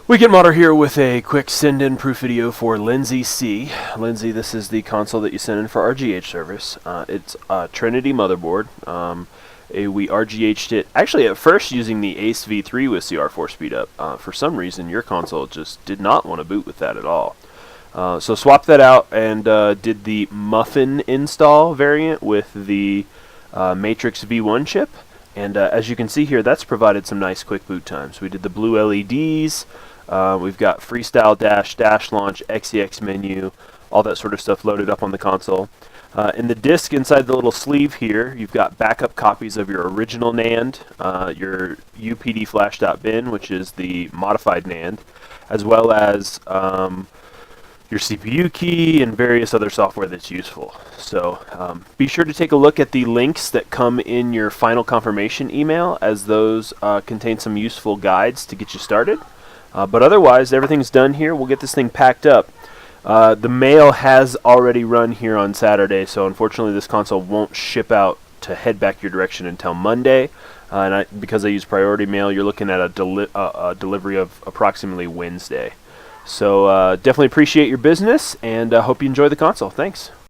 Weekend Modder here with a quick send-in proof video for Lindsey C. Lindsey, this is the console that you sent in for our GH service. It's a Trinity motherboard. We RGH'd it, actually at first using the Ace V3 with CR4 speed up. For some reason your console just did not want to boot with that at all. So swapped that out and did the Muffin install variant with the Matrix V1 chip. And as you can see here, that's provided some nice quick boot times. We did the blue LEDs. We've got Freestyle Dash Launch, XEX menu, all that sort of stuff loaded up on the console. In the disk inside the little sleeve here, you've got backup copies of your original NAND, your updflash.bin, which is the modified NAND, as well as your CPU key and various other software that's useful. So be sure to take a look at the links that come in your final confirmation email, as those contain some useful guides to get you started. But otherwise, everything's done here. We'll get this thing packed up. The mail has already run here on Saturday, so unfortunately this console won't ship out to head back your direction until Monday. Because I use priority mail, you're looking at a delivery of approximately Wednesday. So definitely appreciate your business, and hope you enjoy the console. Thanks.